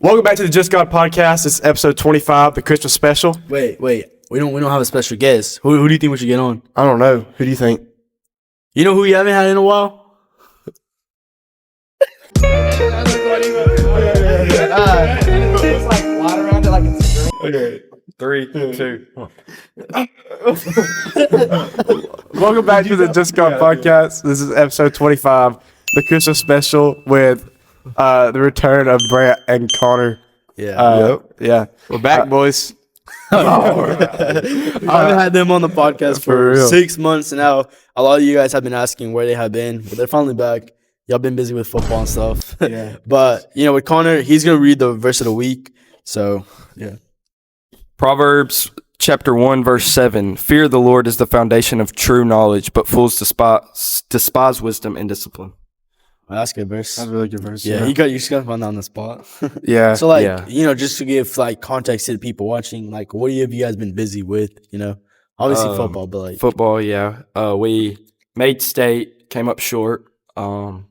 Welcome back to the Just God podcast. This is episode 25, the Christmas special. Wait. We don't have a special guest. Who do you think we should get on? I don't know. Who do you think? You know who you haven't had in a while? Okay. 3, 2. Welcome back to the Just God podcast. This is episode 25, the Christmas special with the return of Brant and Conner. Yeah. Yeah. We're back, boys. I haven't had them on the podcast for real. 6 months now. A lot of you guys have been asking where they have been, but they're finally back. Y'all been busy with football and stuff. Yeah. But, with Conner, he's going to read the verse of the week. So, yeah. Proverbs chapter 1, verse 7. Fear of the Lord is the foundation of true knowledge, but fools despise wisdom and discipline. Well, that's a good verse. That's a really good verse. Yeah, you just got to find that on the spot. Yeah. So, just to give, context to the people watching, what have you guys been busy with, Obviously football, but, Football, yeah. We made state, came up short. And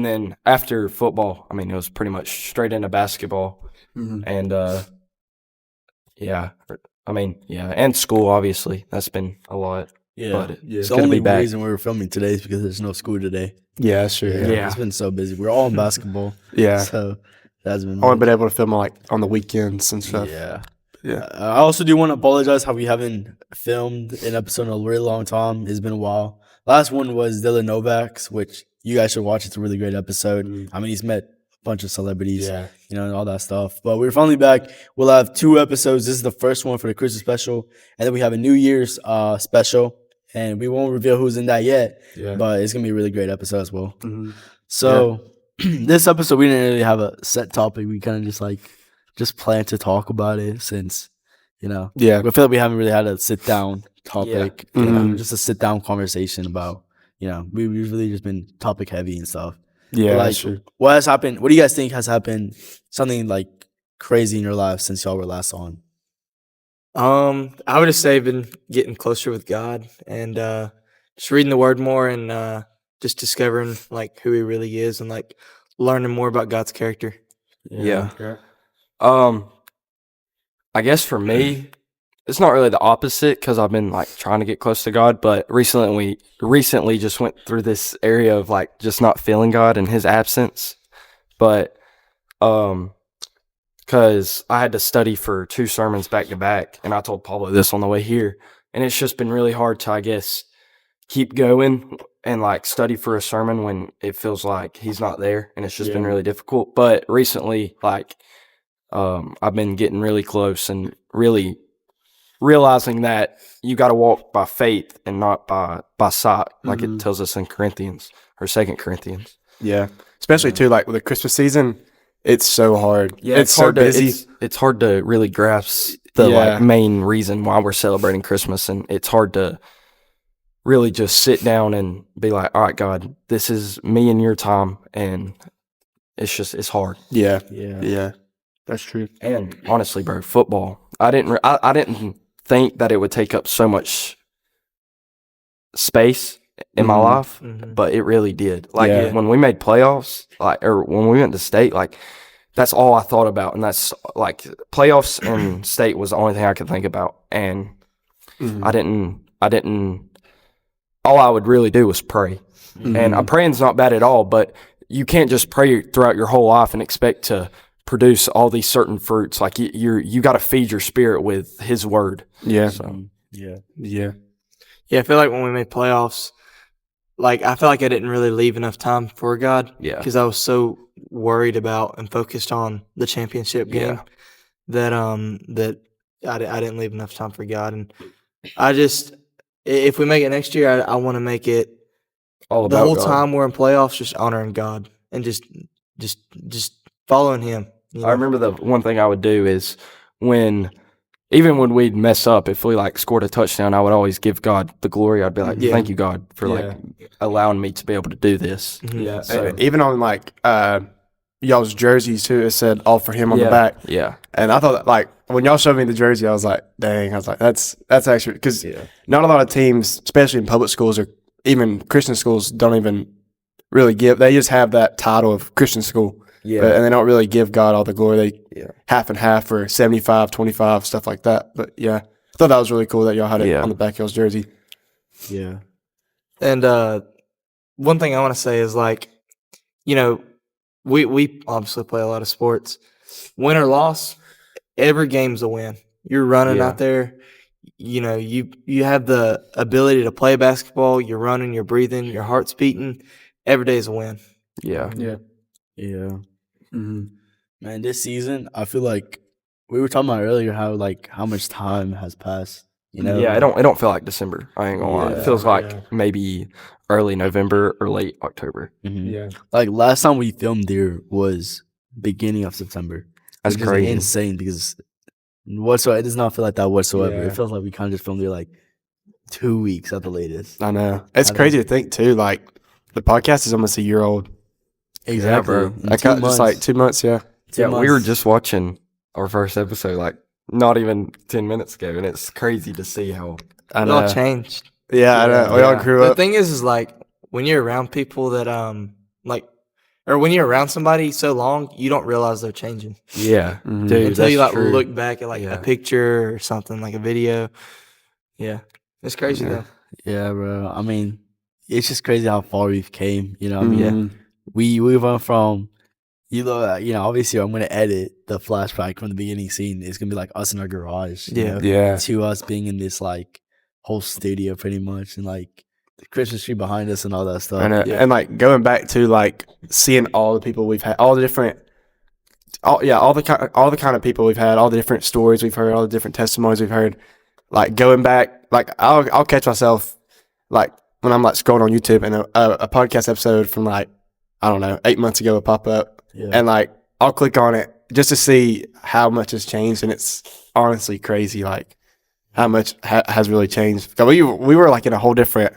then after football, it was pretty much straight into basketball. Mm-hmm. And, and school, obviously. That's been a lot. Yeah. But It's good the to only be back. reason we were filming today is because there's no school today. Yeah, sure. Yeah. It's been so busy. We're all in basketball. Yeah. So that's been I've only been able to film on the weekends and stuff. Yeah. Yeah. I also do want to apologize how we haven't filmed an episode in a really long time. It's been a while. Last one was Dylan Novak's, which you guys should watch. It's a really great episode. He's met a bunch of celebrities, and all that stuff. But we're finally back. We'll have 2 episodes. This is the first one for the Christmas special. And then we have a New Year's special. And we won't reveal who's in that yet. Yeah. But it's going to be a really great episode as well. Mm-hmm. So this episode, we didn't really have a set topic. We kind of just planned to talk about it since, Yeah. we feel like we haven't really had a sit-down topic. Mm-hmm. Just a sit-down conversation about, we've really just been topic-heavy and stuff. Yeah, But, sure. what has happened? What do you guys think has happened? Something, crazy in your life since y'all were last on? I would just say been getting closer with God and just reading the Word more and just discovering who He really is and learning more about God's character. Yeah. I guess for me, it's not really the opposite because I've been trying to get close to God, but recently just went through this area of just not feeling God and His absence. But because I had to study for 2 sermons back to back, and I told Pablo this on the way here, and it's just been really hard to, I guess, keep going and study for a sermon when it feels like He's not there, and it's just been really difficult. But recently, I've been getting really close and really realizing that you got to walk by faith and not by sight, like it tells us in Corinthians or 2 Corinthians. Yeah. Especially too, with the Christmas season, it's so hard. Yeah, it's so hard busy. It's hard to really grasp the main reason why we're celebrating Christmas, and it's hard to really just sit down and be like, all right, God, this is me and your time, and it's hard. Yeah. Yeah. That's true. And honestly, bro, football, I didn't think that it would take up so much space in my life, but it really did. When we made playoffs, or when we went to state, that's all I thought about, and that's playoffs and state was the only thing I could think about, and I didn't. All I would really do was pray, and praying's not bad at all, but you can't just pray throughout your whole life and expect to produce all these certain fruits. You got to feed your spirit with His word. Yeah. So, Yeah. Yeah, I feel like when we made playoffs, I feel like I didn't really leave enough time for God. Yeah. Because I was so worried about and focused on the championship game that I didn't leave enough time for God. And if we make it next year, I want to make it all the about whole God. time we're in playoffs, just honoring God and just following Him. I remember the one thing I would do is even when we'd mess up, if we scored a touchdown, I would always give God the glory. I'd be like, thank you, God, for allowing me to be able to do this. Yeah. So, Even on y'all's jerseys too, it said all for Him on the back. Yeah. And I thought when y'all showed me the jersey, I was like, dang, that's actually, because not a lot of teams, especially in public schools or even Christian schools, don't even really they just have that title of Christian school. Yeah. and they don't really give God all the glory. They Yeah. half and half or 75-25 stuff like that. But yeah, I thought that was really cool that y'all had it on the back heels jersey. Yeah. And one thing I want to say is, like, you know, we obviously play a lot of sports. Win or loss, every game's a win. You're running out there. You know, you have the ability to play basketball. You're running, you're breathing, your heart's beating. Every day is a win. Yeah. Yeah. Yeah. Mm-hmm. Man, this season, I feel like we were talking about earlier how much time has passed. You know? Yeah, it don't feel like December. I ain't gonna lie. It feels like maybe early November or late October. Mhm. Yeah. Like last time we filmed there was beginning of September. That's which is crazy. insane because whatsoever it does not feel like that whatsoever. Yeah. It feels like we kind of just filmed there like 2 weeks at the latest. I know. It's I crazy know. to think too. Like the podcast is almost a year old. Exactly. bro. In I 2 got just like 2 months. Yeah. 2 Yeah, we were months. just watching our first episode like not even 10 minutes ago, and it's crazy to see how. I It know. all changed. Yeah, I know. We all grew The up. thing is like when you're around people that like, or when you're around somebody so long, you don't realize they're changing Yeah, Mhm. dude, until you that's like true. look back at like Yeah. a picture or something, like a video. Yeah, it's crazy though. Yeah, bro. I mean, it's just crazy how far we've came. You know, what I mean, Mhm. we went from obviously I'm gonna edit the flashback from the beginning scene. It's gonna be like us in our garage. You Yeah. know? Yeah. To us being in this like whole studio pretty much, and like the Christmas tree behind us and all that stuff. And like going back to like seeing all the people we've had, all the different, all the kind of people we've had, all the different stories we've heard, all the different testimonies we've heard. Like going back, like I'll catch myself like when I'm like scrolling on YouTube and a podcast episode from like I don't know 8 months ago will pop up, and like I'll click on it just to see how much has changed, and it's honestly crazy like how much has really changed. 'Cause we were like in a whole different.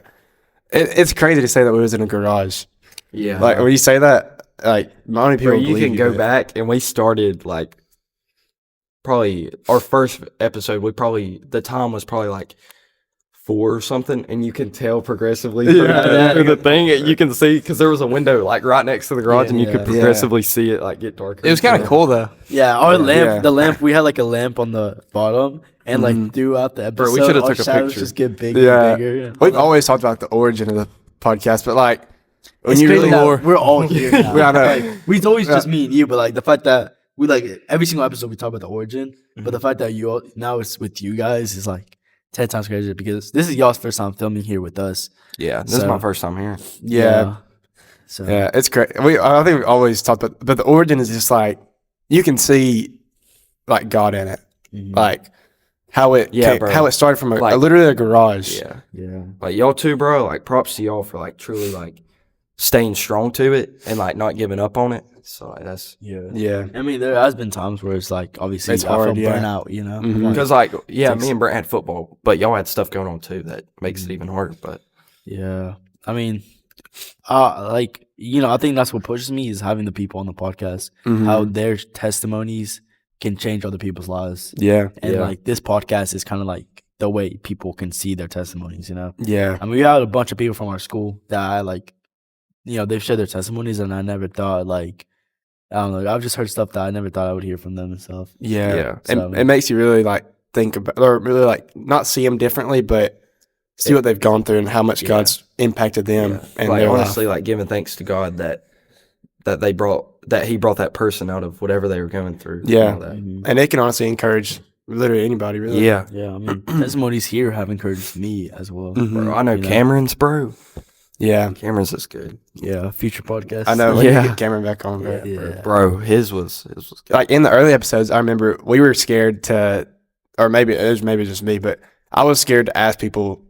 It's crazy to say that we was in a garage. Yeah, Like when you say that, like not many people bro, you believe can go but- back and we started like probably our first episode. The time was probably like 4 or something, and you can tell progressively through the thing. You can see because there was a window like right next to the garage, and you could progressively see it like get darker. It was kind of cool though. Yeah, our lamp, Yeah. the lamp, we had like a lamp on the bottom, and like throughout the episode, Bro, we shoulda our took a shadows picture. just get bigger Yeah. and bigger. We've always talked about the origin of the podcast, but like when It's you crazy really that we're all here now. Yeah, I know. Like, we always just me and you, but like the fact that we like every single episode we talk about the origin, but the fact that you all, now it's with you guys is like 10 times crazier because this is y'all's first time filming here with us. Yeah, this is So- my first time here. yeah. So Yeah, it's great. I think we've always talked about, but the origin is just like you can see, like God in it, like how it bro. how it started from Like- literally a garage. Yeah, yeah. like y'all too, bro. Like props to y'all for like truly like staying strong to it and like not giving up on it. So like, that's Yeah, I mean, there has been times where it's like obviously It's I hard, felt yeah. burnout, you know. Mhm. Like, because like me and Brent had football, but y'all had stuff going on too that makes it even harder. But yeah, I mean, like I think that's what pushes me is having the people on the podcast, how their testimonies can change other people's lives, yeah, and like this podcast is kind of like the way people can see their testimonies. yeah. I mean, we had a bunch of people from our school that I like, they've shared their testimonies, and I never thought like, I don't know, I've just heard stuff that I never thought I would hear from them and stuff. Yeah. Yeah. So- It makes you really like think about, or really like not see them differently, but see what they've gone through and how much God's impacted them. And like their honestly, life. like giving thanks to God that He brought that person out of whatever they were going through. and Yeah. all that. And it can honestly encourage literally anybody. Really. Yeah. Yeah, I mean, testimonies here have encouraged me as well. Bro, I know You know? Cameron's, bro. Yeah. Cameron's is good. Yeah, future podcast. I know. We need to Yeah. get Cameron back on. Bro. Yeah. Bro, his was good. Like in the early episodes, I remember we were scared to, or maybe it was just me, but I was scared to ask people,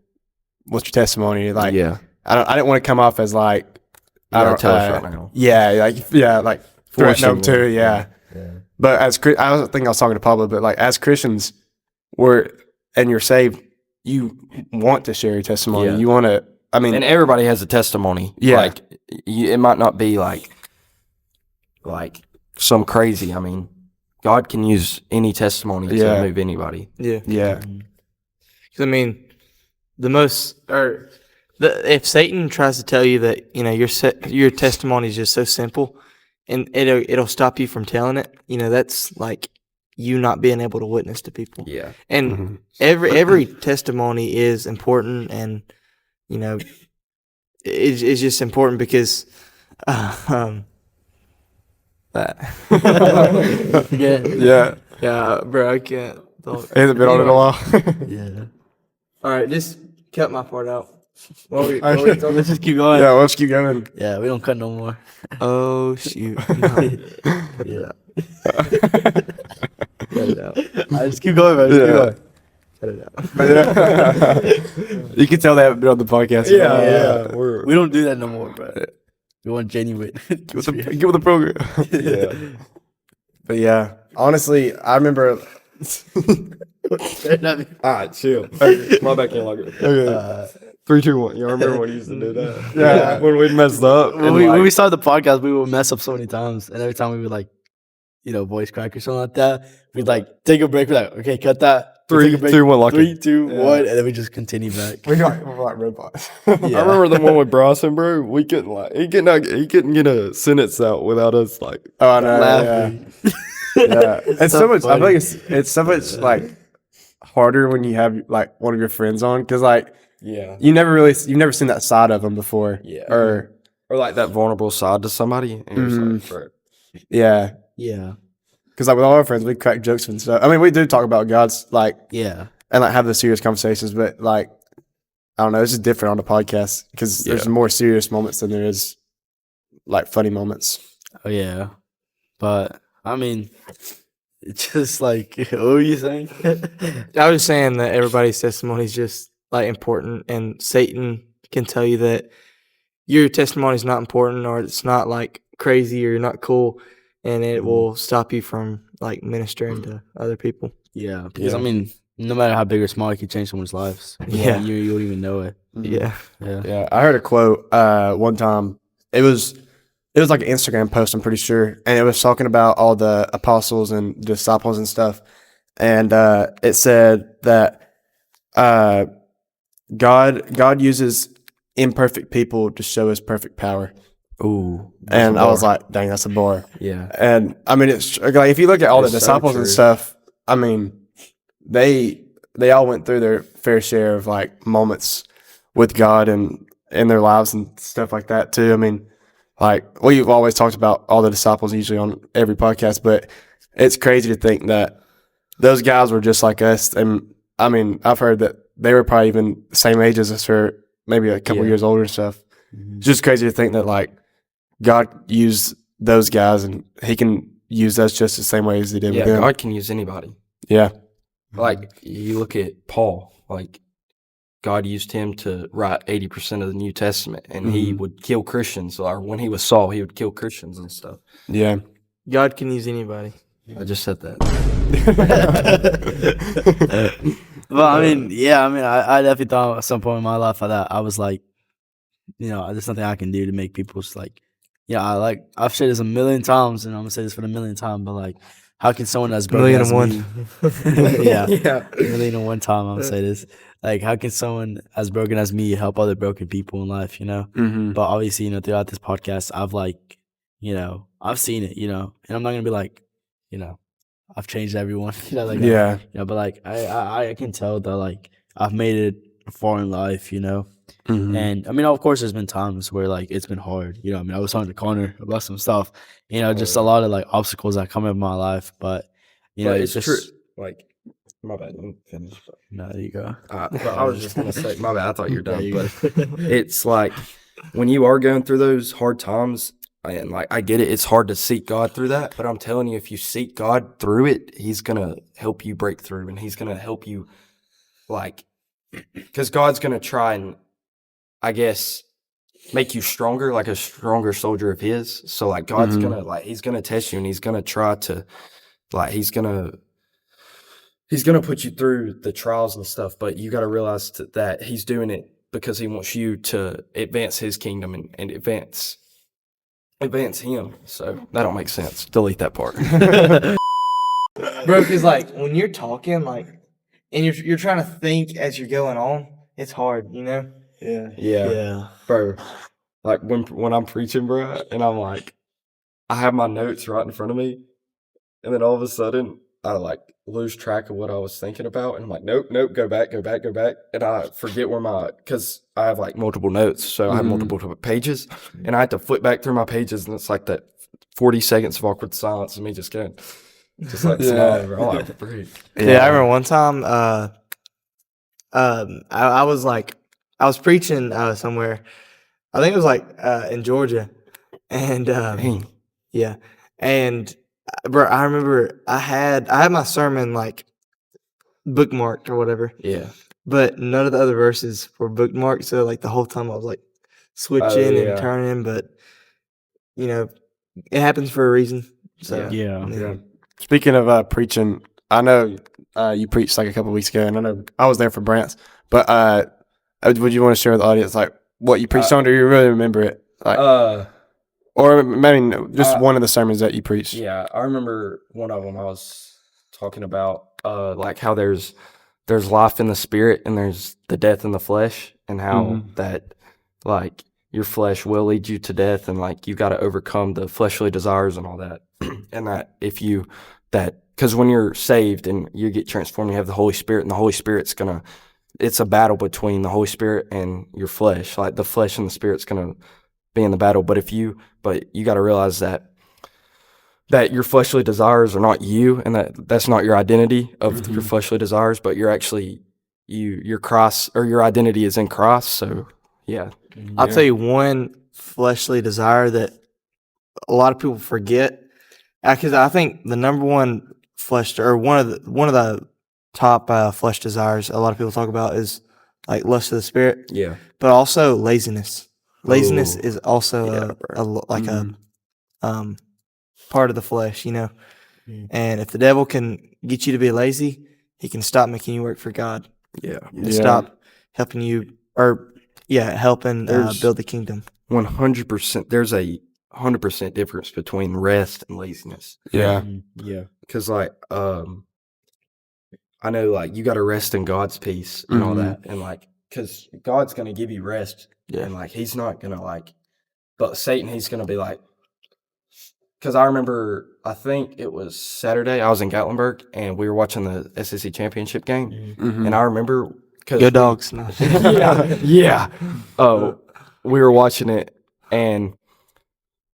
"What's your testimony?" Like, yeah. I didn't want to come off as like, You gotta tell us right now. like threaten them Forcing too, them. yeah. But as I don't think I was talking to Pablo, but like as Christians, and you're saved, you want to share your testimony. Yeah. You want to. I mean, And everybody has a testimony. Yeah. Like it might not be like some crazy. I mean, God can use any testimony Yeah. to move anybody. Yeah. yeah, 'Cause, I mean, if Satan tries to tell you that your testimony is just so simple, and it'll stop you from telling it. You know, that's like you not being able to witness to people. Yeah. And every testimony is important, and you know, it's just important because that yeah, bro, I can't talk. Hasn't been on in a while. Yeah. All right, just cut my part out. Let's just keep going. Yeah, let's keep going. Yeah, we don't cut no more. Oh shoot! Yeah. Cut it out. I just keep going, man. Just keep going. Cut it out. But yeah. You can tell they haven't been on the podcast. Yeah. We don't do that no more, bro. We want genuine. Get with the program. Yeah. But yeah, honestly, I remember. All right, chill. Okay, my back can't lock it. Okay. 3, 2, 1. Y'all remember when he used to do that? Yeah, when we messed up. When we started the podcast, we would mess up so many times, and every time we would like, voice crack or something like that, we'd like take a break. We're like, okay, cut that. 3, 2, 1, lock it. 3, 2, 1, and then we just continue back. We're like robots. I remember the one with Bryson, bro. We couldn't he couldn't get a sentence out without us like. Oh, I know. laughing. Yeah. It's so much. I funny. feel like it's so much like harder when you have like one of your friends on because like you've never seen that side of them before. Yeah. Or like that vulnerable side to somebody. And you're just like, bro. yeah. Yeah. Because like with all our friends, we crack jokes and stuff. I mean, we do talk about God's like Yeah. and like have the serious conversations, but like I don't know, it's just different on the podcast because there's more serious moments than there is like funny moments. Oh yeah. But I mean, it's just like, what were you saying? I was saying that everybody's testimony is just like important, and Satan can tell you that your testimony is not important, or it's not like crazy, or you're not cool, and it will stop you from like ministering to other people. Yeah, because I mean, no matter how big or small, it can change someone's lives. Yeah. You won't even know it. Yeah. Yeah, I heard a quote one time. It was like an Instagram post, I'm pretty sure, and it was talking about all the apostles and disciples and stuff. And it said that God uses imperfect people to show His perfect power. Ooh. And I was like, dang, that's a bar. Yeah. And I mean, it's like if you look at all the It's so disciples and true. stuff, I mean, they all went through their fair share of like moments with God and in their lives and stuff like that too. I mean, like we've always talked about all the disciples usually on every podcast, but it's crazy to think that those guys were just like us. And I mean, I've heard that they were probably even the same age as us, or maybe a couple years older and stuff. It's just crazy to think that like God used those guys and He can use us just the same way as He did with them. God can use anybody. Yeah. Like you look at Paul, like God used him to write 80% of the New Testament, and he would kill Christians. Or when he was Saul, he would kill Christians and stuff. Yeah. God can use anybody. I just said that. Well, I mean, I definitely thought at some point in my life that I was like, there's nothing I can do to make people just like, I've said this a million times, and I'm gonna say this for the millionth time, but like, how can someone as broken Million as and one. me, million and one time, I'm gonna say this, like, how can someone as broken as me help other broken people in life, But obviously, throughout this podcast, I've like, I've seen it, and I'm not gonna be like, I've changed everyone, but like I can tell that like I've made it far in life, and I mean, of course, there's been times where like it's been hard, I mean, I was talking to Connor about some stuff, just a lot of like obstacles that come in my life, but But it's just true. Like, my bad. Let me finish. no, there you go. But I was just gonna say, my bad. I thought you were done, but it's like when you are going through those hard times, and like I get it, it's hard to seek God through that. But I'm telling you, if you seek God through it, He's gonna help you break through, and He's gonna help you, like, because God's gonna try and, I guess, make you stronger, like a stronger soldier of His. So like God's gonna He's gonna test you, and He's gonna try to, like, He's gonna put you through the trials and stuff, but you got to realize that He's doing it because He wants you to advance His kingdom and advance Him. So that don't make sense. Delete that part. Bro, because like when you're talking, like, and you're trying to think as you're going on, it's hard, Yeah. Yeah, bro. Like when I'm preaching, bro, and I'm like, I have my notes right in front of me, and then all of a sudden I like lose track of what I was thinking about, and I'm like, nope, go back, and I forget because I have like multiple notes, so I have multiple pages, and I had to flip back through my pages, and it's like that 40 seconds of awkward silence, and me just going, just like smiling, bro. I'm like, freak. Yeah, I remember one time. I was like, I was preaching somewhere. I think it was like in Georgia, and Dang. yeah, and bro, I remember I had my sermon like bookmarked or whatever, Yeah. but none of the other verses were bookmarked. So like the whole time I was like switching and turning, but you know, it happens for a reason. So Yeah. Speaking of preaching, I know you preached like a couple weeks ago, and I know I was there for Brant's. But would you want to share with the audience like what you preached on? Do you really remember it? Like, or maybe just one of the sermons that you preached? Yeah, I remember one of them. I was talking about like how there's life in the spirit and there's the death in the flesh, and how that like your flesh will lead you to death, and like you got to overcome the fleshly desires and all that. And that because when you're saved and you get transformed, you have the Holy Spirit, and the Holy Spirit's it's a battle between the Holy Spirit and your flesh. Like the flesh and the spirit's gonna be in the battle, but you got to realize that your fleshly desires are not you, and that's not your identity of your fleshly desires, but you're actually your Christ, or your identity is in Christ. So yeah. I'll tell you one fleshly desire that a lot of people forget, because I think the number one one of the top flesh desires a lot of people talk about is like lust of the spirit. Yeah. But also laziness. Laziness is also a part of the flesh, you know. And if the devil can get you to be lazy, he can stop making you work for God. Yeah. And stop helping you, helping build the kingdom. 100%. There's a 100% difference between rest and laziness. Yeah. Yeah. Because like I know like you got to rest in God's peace and all that, and like because God's gonna give you rest, and like He's not gonna but Satan, he's gonna be like. Because I remember, I think it was Saturday, I was in Gatlinburg, and we were watching the SEC championship game, and I remember Go Dogs! No. yeah. We were watching it, and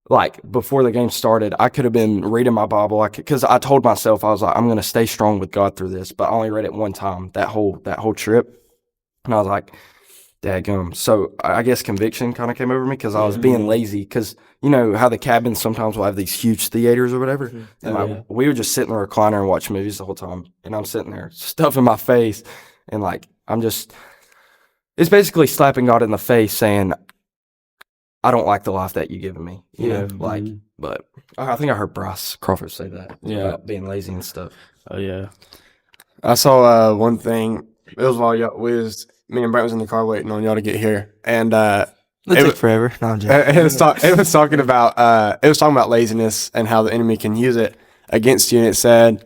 like before the game started, I could have been reading my Bible, because I told myself, I was like, I'm gonna stay strong with God through this, but I only read it one time that whole trip, and I was like, dadgum. So I guess conviction kind of came over me, because I was being lazy, because you know how the cabins sometimes will have these huge theaters or whatever, and we would just sit in the recliner and watch movies the whole time, and I'm sitting there stuffing my face, and like it's basically slapping God in the face, saying, I don't like the life that you've given me, you know, like, but I think I heard Bryce Crawford say that about being lazy and stuff. Oh yeah. I saw one thing. It was while me and Brent was in the car waiting on y'all to get here, and it took forever. No, I'm joking. It was talking about laziness and how the enemy can use it against you. And it said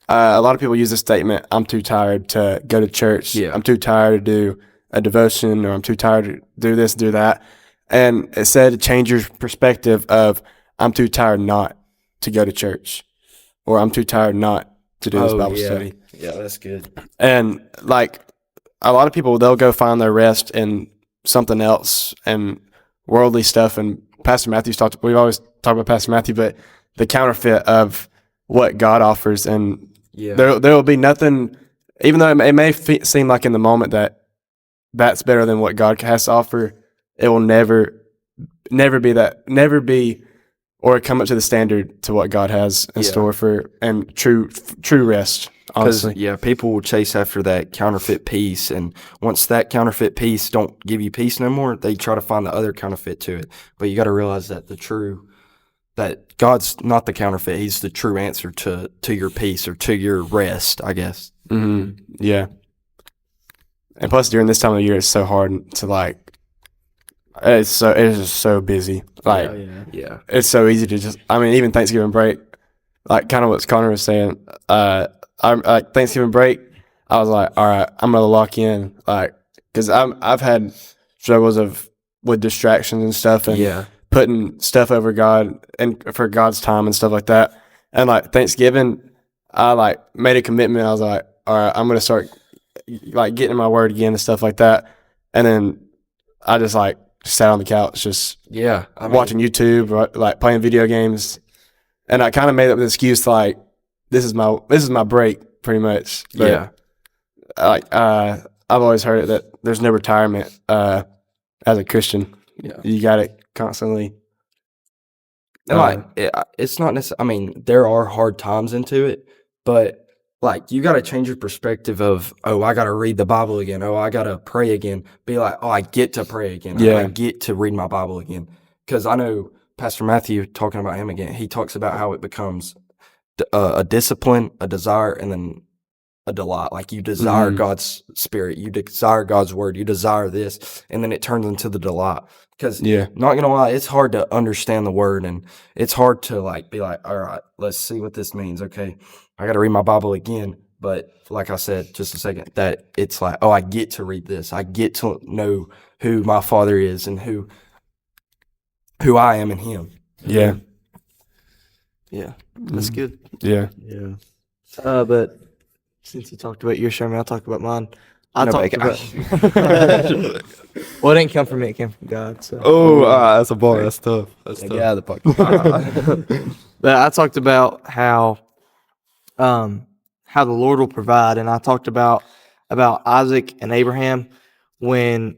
a lot of people use this statement: "I'm too tired to go to church. Yeah. I'm too tired to do a devotion, or I'm too tired to do this, do that." And it said to change your perspective of "I'm too tired not to go to church," or "I'm too tired not to do this Bible study." Yeah, that's good. And like a lot of people, they'll go find their rest in something else and worldly stuff. And Pastor Matthew's we've always talked about Pastor Matthew, but the counterfeit of what God offers. And there will be nothing, even though it may seem like in the moment that's better than what God has to offer, it will never be or come up to the standard to what God has in store for and true rest. Honestly, because people will chase after that counterfeit peace, and once that counterfeit peace don't give you peace no more, they try to find the other counterfeit to it. But you got to realize that that God's not the counterfeit; He's the true answer to your peace or to your rest, I guess. Yeah. And plus, during this time of the year, it's so hard to it is just so busy. It's so easy to just. I mean, even Thanksgiving break, like kind of what Connor was saying. I'm like Thanksgiving break. I was like, all right, I'm gonna lock in, because I've had struggles with distractions and stuff, and putting stuff over God and for God's time and stuff like that. And like Thanksgiving, I like made a commitment. I was like, all right, I'm gonna start like getting in my word again and stuff like that. And then I just like sat on the couch, just watching YouTube, like playing video games. And I kind of made up the excuse like, this is my break, pretty much. But I've always heard it that there's no retirement as a Christian. Yeah. You got it constantly. And it's not necessarily. I mean, there are hard times into it, but like you got to change your perspective of, oh, I got to read the Bible again. Oh, I got to pray again. Be like, oh, I get to pray again. Yeah. I get to read my Bible again. Because I know Pastor Matthew, talking about him again, he talks about how it becomes a discipline, a desire, and then a delight. Like you desire God's spirit, you desire God's word, you desire this, and then it turns into the delight. Because not gonna lie, it's hard to understand the word, and it's hard to like be like, all right, let's see what this means. Okay, I got to read my Bible again. But like I said just a second, that it's like, oh, I get to read this, I get to know who my Father is and who I am in Him. Yeah. That's good. Yeah. But since you talked about your sermon, I'll talk about mine. Well, it didn't come from me; it came from God. So. That's a bar. That's tough. Get out of the podcast. But I talked about how the Lord will provide, and I talked about Isaac and Abraham when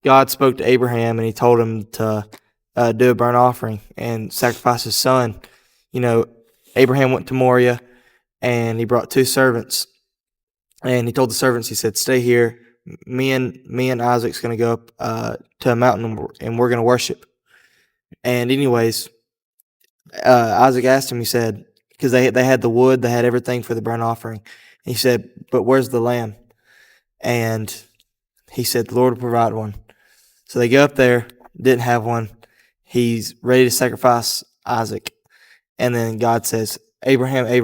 God spoke to Abraham and He told him to do a burnt offering and sacrifice his son. Abraham went to Moriah and he brought 2 servants. And he told the servants, he said, stay here. Me and Isaac's going to go up to a mountain and we're going to worship. And anyways, Isaac asked him, he said, because they had the wood, they had everything for the burnt offering. He said, but where's the lamb? And he said, the Lord will provide one. So they go up there, didn't have one. He's ready to sacrifice Isaac. And then God says, Abraham, it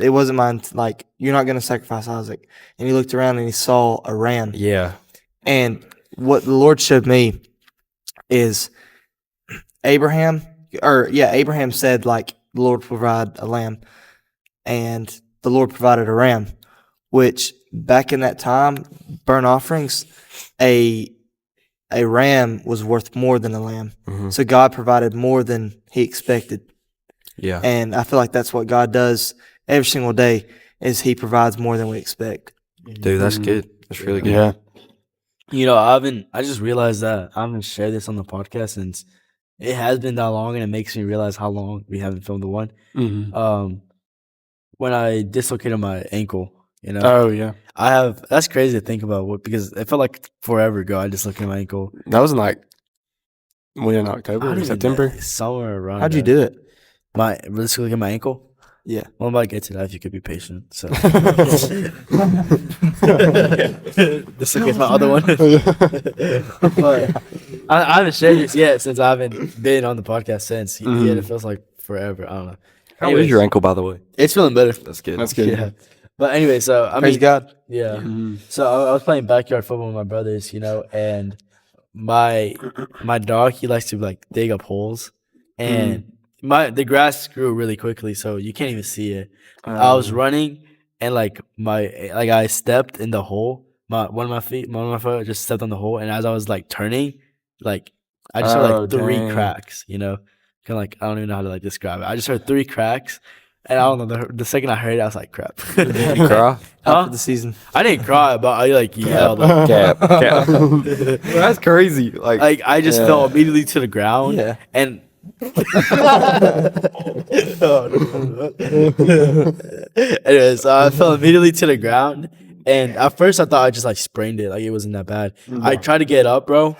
wasn't mine. Like, you're not going to sacrifice Isaac. And he looked around and he saw a ram. Yeah. And what the Lord showed me is Abraham said, like, the Lord provide a lamb. And the Lord provided a ram, which back in that time, burnt offerings, a ram was worth more than a lamb. Mm-hmm. So God provided more than He expected. Yeah. And I feel like that's what God does every single day, is He provides more than we expect. Dude, that's good. That's really good. Yeah. I just realized that I haven't shared this on the podcast since it has been that long, and it makes me realize how long we haven't filmed the one. Mm-hmm. When I dislocated my ankle, Oh, yeah. That's crazy to think about, because it felt like forever ago I dislocated my ankle. That was in in October or September? Somewhere around. How'd you do it? Dislocated my ankle? Yeah. Well, I'm about to get to that if you could be patient. So. Dislocated my other one. But I haven't shared this yet since I haven't been on the podcast since. Yeah, it feels like forever. I don't know. How is your ankle, by the way? It's feeling better. That's good. That's good. Yeah. But anyway, so Praise God. Yeah. Mm-hmm. So I was playing backyard football with my brothers, and my dog, he likes to like dig up holes, and the grass grew really quickly, so you can't even see it. I was running, and I stepped in the hole. One of my foot just stepped on the hole, and as I was like turning, like I just heard 3 cracks. Kind of like, I don't even know how to describe it. I just heard 3 cracks. And I don't know, the second I heard it, I was like, crap. Did you cry? After the season. I didn't cry, but I yelled. Cap. That's crazy. Like I just fell immediately to the ground. Yeah. And anyway, so I fell immediately to the ground. And at first I thought I just sprained it. Like it wasn't that bad. I tried to get up, bro.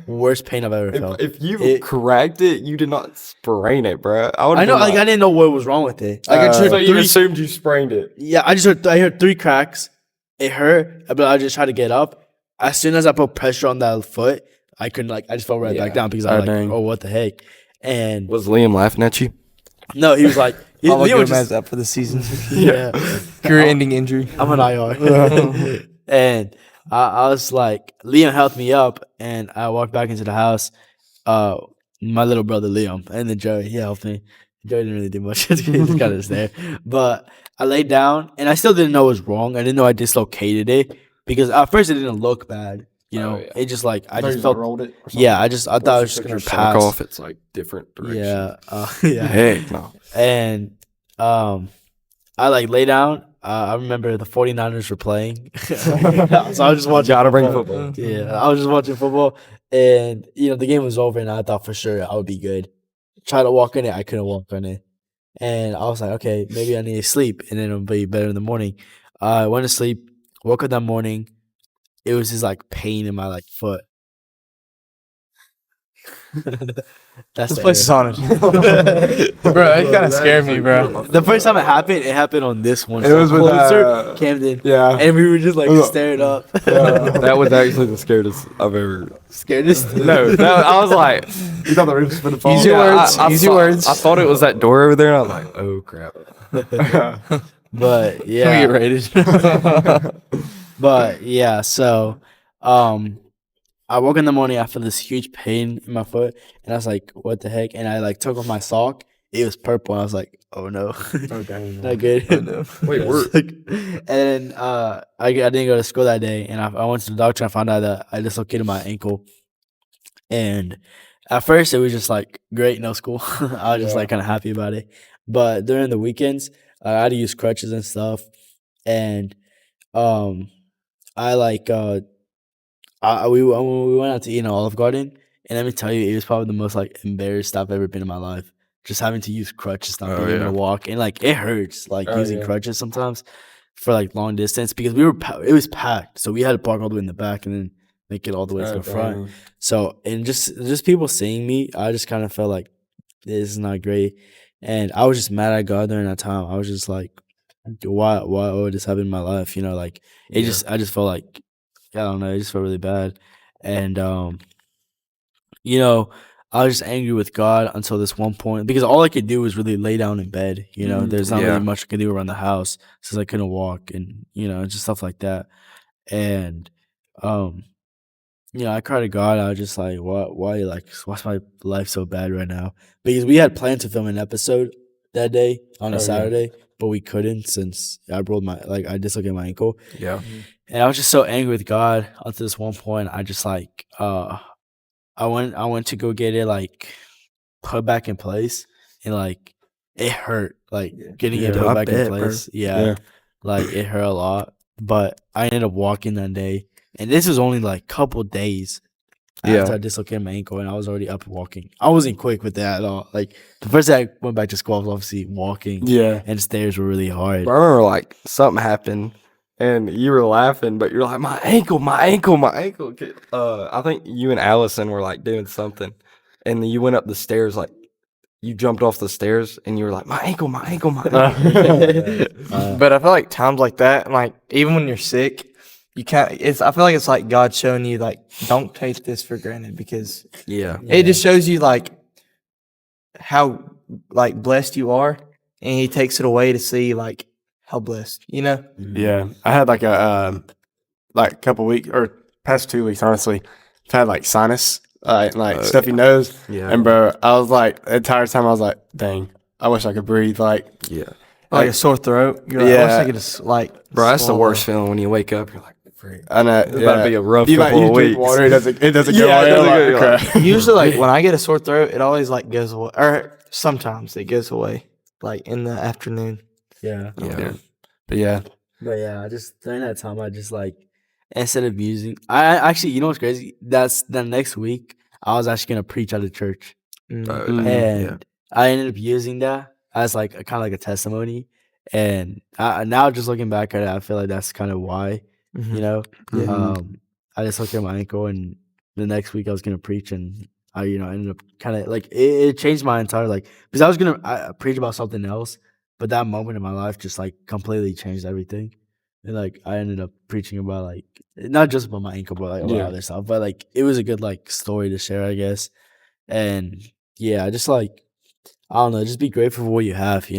Worst pain I've ever felt. If you cracked it, you did not sprain it, bro. I know, I didn't know what was wrong with it. I just heard you assumed you sprained it. Yeah, I heard 3 cracks. It hurt, but I just tried to get up. As soon as I put pressure on that foot, I couldn't I just fell right back down because I was oh, what the heck? And was Liam laughing at you? No, he was like, Liam was just up for the season. Yeah, career-ending injury. I'm an IR. And I was like, Liam helped me up, and I walked back into the house. My little brother Liam, and then Joey, he helped me. Joey didn't really do much. He just kind of there. But I laid down, and I still didn't know it was wrong. I didn't know I dislocated it because at first it didn't look bad. You know, yeah. it just like I thought just you felt. rolled it or something. Yeah, I thought I was just gonna pass. Off, it's like different direction. Yeah, Heck no. And I like lay down. I remember the 49ers were playing, so I was just watching. Gotta bring football. Yeah, I was just watching football, and the game was over, and I thought for sure I would be good. Tried to walk on it, I couldn't walk on it, and I was like, okay, maybe I need to sleep, and then it'll be better in the morning. I went to sleep, woke up that morning. It was just like pain in my like foot. That's This place is haunted. Bro, it kind of scared me, bro. The first time it happened on this one. It was with, Camden. Yeah. And we were just like staring up. That was actually the scariest I've ever. Scaredest? No, I was like, You thought the roof was going to fall? Easy words. Easy words. I thought it was that door over there, and I was like, oh crap. But Can we yeah. get rated? But yeah, so I woke in the morning, I felt this huge pain in my foot, and I was like, what the heck? And I like took off my sock. It was purple. And I was like, oh no. Okay. Not good. Oh, no. Wait, we're And then I didn't go to school that day, and I went to the doctor and found out that I dislocated my ankle. And at first it was just like great, no school. I was just like kind of happy about it. But during the weekends, I had to use crutches and stuff. And I like we went out to eat in Olive Garden, and let me tell you, it was probably the most like embarrassed I've ever been in my life. Just having to use crutches, not being able to walk, and like it hurts, like using crutches sometimes for like long distance because it was packed, so we had to park all the way in the back and then make it all the way to the front. So and just people seeing me, I just kind of felt like this is not great, and I was just mad at God during that time. I was just like, why would this happen in my life? Like I just felt like I don't know, it just felt really bad, and I was just angry with God until this one point because all I could do was really lay down in bed. There's not really much I could do around the house since I couldn't walk and just stuff like that. And I cried to God. I was just like, why why's my life so bad right now? Because we had planned to film an episode that day on a Saturday, but we couldn't since I dislocated my ankle. Yeah. And I was just so angry with God until this one point. I just like I went to go get it like put back in place, and like it hurt, like getting it put back in place. Like it hurt a lot. But I ended up walking that day, and this was only like a couple days after I dislocated my ankle, and I was already up and walking. I wasn't quick with that at all. Like the first day I went back to school, I was obviously walking. Yeah. And stairs were really hard. But I remember like something happened and you were laughing, but you're like, my ankle. I think you and Allison were like doing something, and you went up the stairs, like you jumped off the stairs, and you were like, my ankle. But I feel like times like that, and like even when you're sick, you can't. I feel like it's like God showing you like, don't take this for granted because it just shows you like how like blessed you are, and He takes it away to see like how blessed, Yeah. I had like a couple weeks or past 2 weeks, honestly. I've had like sinus, stuffy nose. Yeah. And bro, I was like, the entire time I was like, dang, I wish I could breathe. Like, Yeah. Like a sore throat. You're like, I wish I could just like. Bro, that's the swallow. worst feeling when you wake up. You're like, freak. I know. It's about to be a rough you couple you of drink weeks. water, it doesn't go away. it doesn't I'm go- like, Usually, like when I get a sore throat, it always like goes away, or sometimes it goes away, like in the afternoon. Yeah. Yeah. But yeah. But yeah, I just during that time I just like instead of using I actually what's crazy? That's the next week I was actually gonna preach at a church. And I ended up using that as like a kind of like a testimony. And now just looking back at it, I feel like that's kind of why, I just looked at my ankle, and the next week I was gonna preach, and I ended up kind of like it changed my entire because I was gonna preach about something else, but that moment in my life just like completely changed everything. And like I ended up preaching about like not just about my ankle, but like about other stuff. But like it was a good like story to share, I guess. And yeah, just like I don't know, just be grateful for what you have,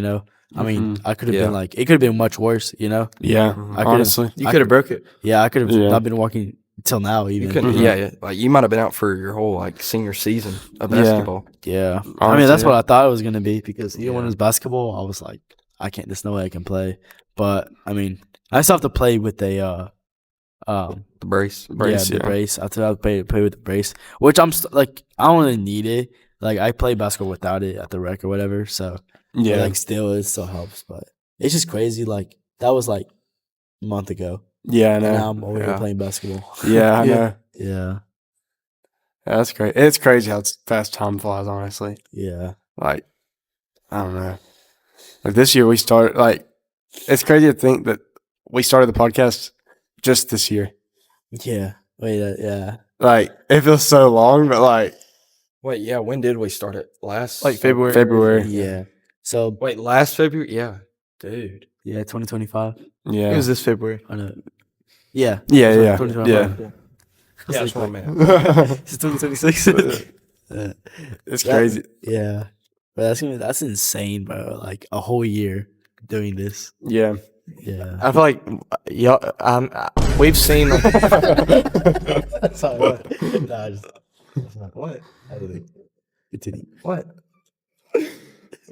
I mean, I could have Yeah. been like, it could have been much worse, you know? Yeah, I could've- honestly. You could have broke it. Yeah, I could have Yeah. not been walking till now, even. You couldn't, Mhm. yeah, like you might have been out for your whole like senior season of basketball. Yeah. I mean, Honestly, that's what yeah. I thought it was going to be because even when Yeah. it was basketball, I was like, there's no way I can play. But, I mean, I still have to play with a, The brace. the Brace, yeah. brace. I have to play with the brace, which I don't really need it. Like, I play basketball without it at the rec or whatever. So, Yeah, like, still, it still helps. But it's just crazy. Like, that was like a month ago. yeah, I And now know. I'm over here Yeah. playing basketball. Yeah, I Yeah. know. Yeah. Yeah, that's great. It's crazy how fast time flies. Honestly, Yeah. like I don't know. Like this year, we started. Like it's crazy to think that we started the podcast just this year. Yeah. Wait, yeah. Like it feels so long, but like Wait, yeah. When did we start it? Last Like February. February. Yeah. So, Wait, last February? Yeah, dude. yeah, 2025. Yeah, It was this February. I know. Yeah. yeah, yeah, 2025. yeah. Yeah, that's what I meant. It's 2026. It's crazy. Yeah. But that's insane, bro. Like a whole year doing this. Yeah. Yeah. I feel like y'all, we've seen. Sorry, what? Nah, what? Continue. What?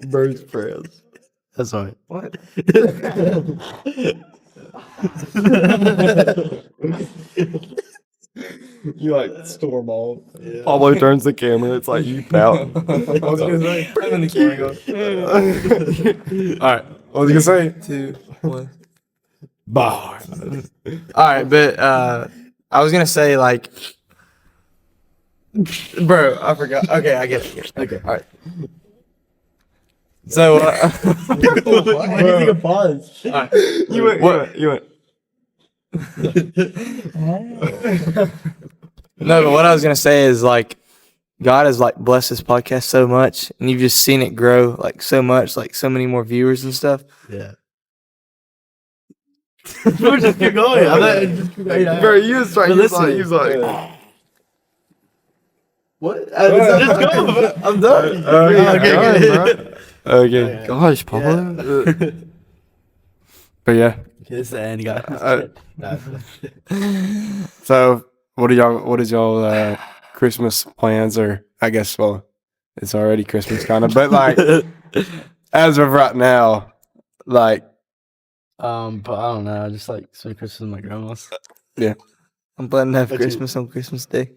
Birds prayers. That's all right. What? You like storm off. Pablo turns the camera. It's like you pout. I'm in the camera. All right. What was you gonna say? 2, 1. Bar. All right, but I was gonna say like, bro, I forgot. Okay, I get it. Okay, all right. So, Take a pause. You went. You went. no, but what I was gonna say is like, God has like blessed this podcast so much, and you've just seen it grow like so much, like so many more viewers and stuff. Yeah. Bro, just keep going. Bro, you was trying. Listen. He was like. What? Just go. I'm done. Okay. Gosh, Pablo. But yeah. It's the end, guys. So, what is y'all Christmas plans? Or I guess, well, it's already Christmas kind of, but like as of right now, like But I don't know. I just like spend Christmas with my grandma's. I'm planning to have What you- Christmas on Christmas Day.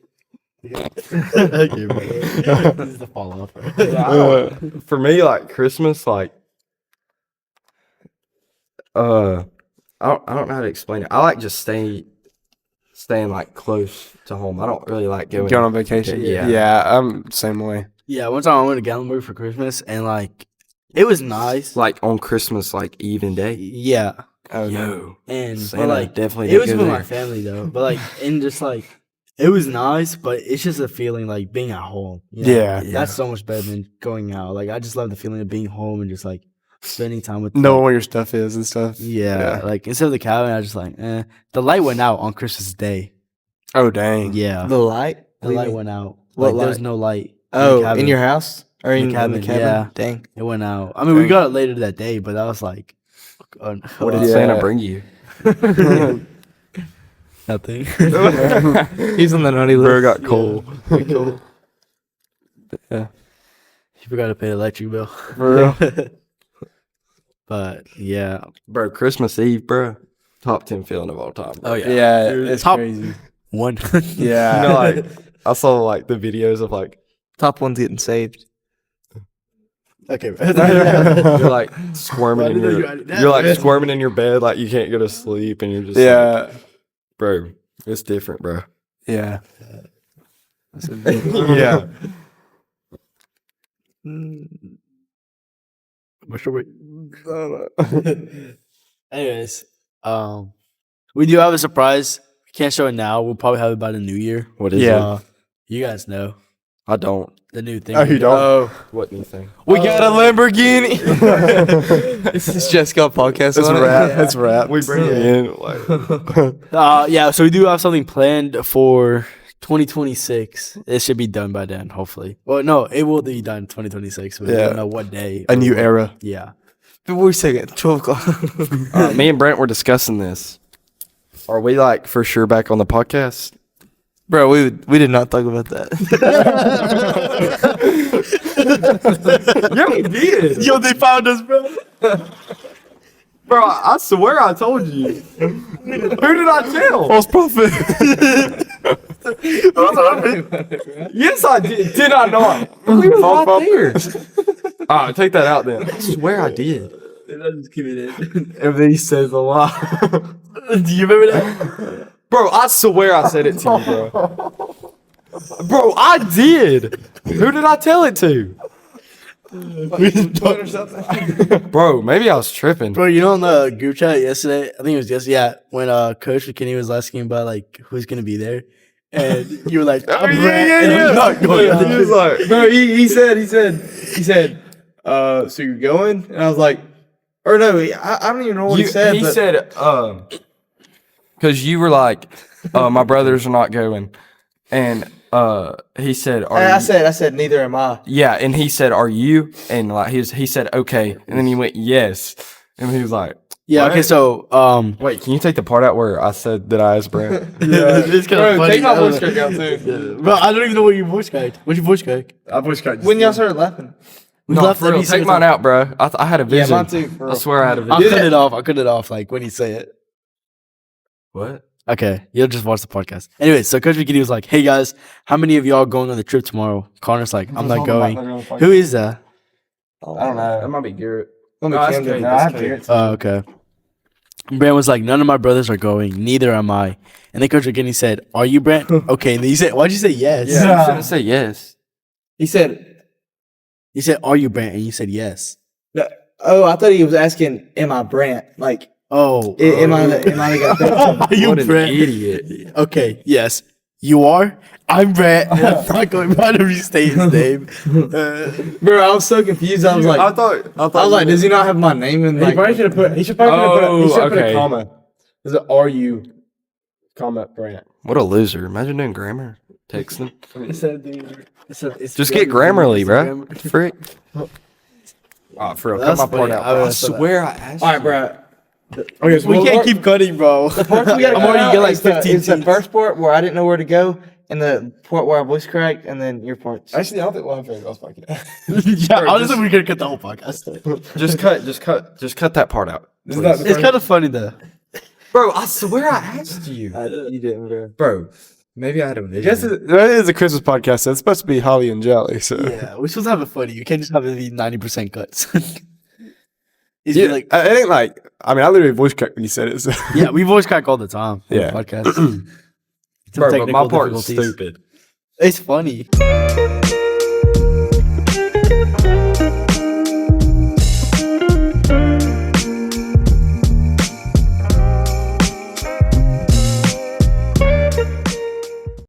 Okay, bro. This is the follow up. For me, like Christmas, like I don't know how to explain it. I like just staying like close to home. I don't really like going going on vacation. Yeah. Yeah, I'm same way. Yeah, one time I went to Gatlinburg for Christmas, and like it was nice. like on Christmas, like Eve and day. Yeah, Oh, no. Yo, and Santa but like definitely it did was go with there. my family though. But like and just like it was nice, but it's just a feeling like being at home. you know? Yeah. That's so much better than going out. Like I just love the feeling of being home and just like spending time with Knowing like, where your stuff is and stuff. yeah, like instead of the cabin, I just like the light went out on Christmas Day. Oh dang. Yeah, The light? the light went out. What Like, there was light? no light. Oh, cabin. in your house or in the cabin? yeah. Dang. It went out. I mean, we got it later that day, but that was like, what did Yeah. Santa bring you? nothing. He's on the naughty Bro list. got cold. Yeah. You forgot to pay the electric bill. For real. But yeah, Bro, Christmas Eve, bro. Top 10 feeling of all time. oh yeah, Yeah, Dude, it's top- crazy. one. Yeah. You know, like I saw like the videos of like Top one's getting saved. Okay, you're like squirming Why in did your you add that? you're like squirming in your bed like you can't go to sleep and you're just like, Yeah. bro, it's different, bro. Yeah. Yeah. What's your Anyways, we do have a surprise. We can't show it now. We'll probably have it by the new year. What is Yeah. it? You guys know I don't. the new thing. Oh, you don't? What new thing? We got a Lamborghini. This is just got podcast. It's on it. rap. It's rap. We bring it in like Yeah, so we do have something planned for 2026. It should be done by then, hopefully. Well, no, it will be done 2026. But we Yeah. don't know what day. A or new what- era. Yeah. Wait a second. 12 o'clock. Me and Brent were discussing this. Are we like for sure back on the podcast? Bro, we did not talk about that. Yeah, we did. Yo, they found us, bro. Bro, I swear I told you. Who did I tell? False prophet. Yes, I did. Did I not? We was right there. All right, take that out then. I swear I did. Just keep it in. And then he says a lie. Do you remember that? Bro, I swear I said it to you, bro. Bro, I did. Who did I tell it to? Bro, maybe I was tripping. Bro, you know in the group chat yesterday, I think it was yesterday, yeah, when Coach McKinney was asking about like who's gonna be there, and you were like, I'm Brant, and I'm not going. He was like, bro, he said, so you're going? And I was like, or no, I don't even know what he said. He said, because you were like, my brothers are not going, and he said, I said, neither am I. yeah, and he said, are you? And like he said, okay, and then he went, yes, and he was like, Yeah, what? okay, so Wait, can you take the part out where I said that I asked Brent? yeah, it's kind of funny. Take my voice crack out too. Bro, I don't even know what your voice cracked. What's your voice crack? I voice cracked. When y'all started laughing. We No, left for real, every take single mine time. out, bro. I had a vision. mine too, for I real. swear I had a I'll vision. cut it off. I'll cut it off like when you say it. What? Okay, you'll just watch the podcast. Anyway, so Coach McKinney was like, hey guys, how many of y'all going on the trip tomorrow? Connor's like, I'm not going. Who is that? I don't know. That might be Garrett. Let me No, that's Camden. Kate, No, I that's have Kate. Garrett. Oh, okay. Brant was like, none of my brothers are going. Neither am I. And then Coach McKinney said, are you Brant? Okay. And then he said, why'd you say yes? Yeah, you shouldn't say yes. He said, He said, are you Brant? And you said yes. oh, I thought he was asking, am I Brant? Like, Oh. am I the guy? Are you What an Brant? idiot. Okay. Yes. You are? I'm Brant. And I'm not going to restate his name. Bro, I was so confused. I was like, I thought I was like, does he not have my name? And he like, probably should have put. He should probably put okay. a comma. Is it are you? Comma Brant. What a loser. Imagine doing grammar. Texting. It's Just get Grammarly, bro. Frick. Oh, for real. Cut That's my part funny. out. I Bro. I said that. swear I asked all right, you. bro. Okay, so We can't keep cutting, bro. The parts we gotta I'm cut already out get like is the- 15 It's the teams. first part where I didn't know where to go, and the part where I voice cracked, and then your parts. Actually, I don't think we'll have very well fucking. Yeah, honestly, we're gonna cut the whole podcast. Just cut that part out. Isn't that It's kind of funny though. Bro, I swear I asked you. You didn't, bro. Bro, maybe I had a I vision. guess that is a Christmas podcast, so it's supposed to be holly and jelly. So Yeah, we're supposed to have it funny. You can't just have it be 90% cuts. He's yeah, like, I think like I mean I literally voice cracked when you said it. So. yeah, we voice crack all the time. On Yeah. the podcast. Some Bro, but my technical part is difficulties. stupid. It's funny.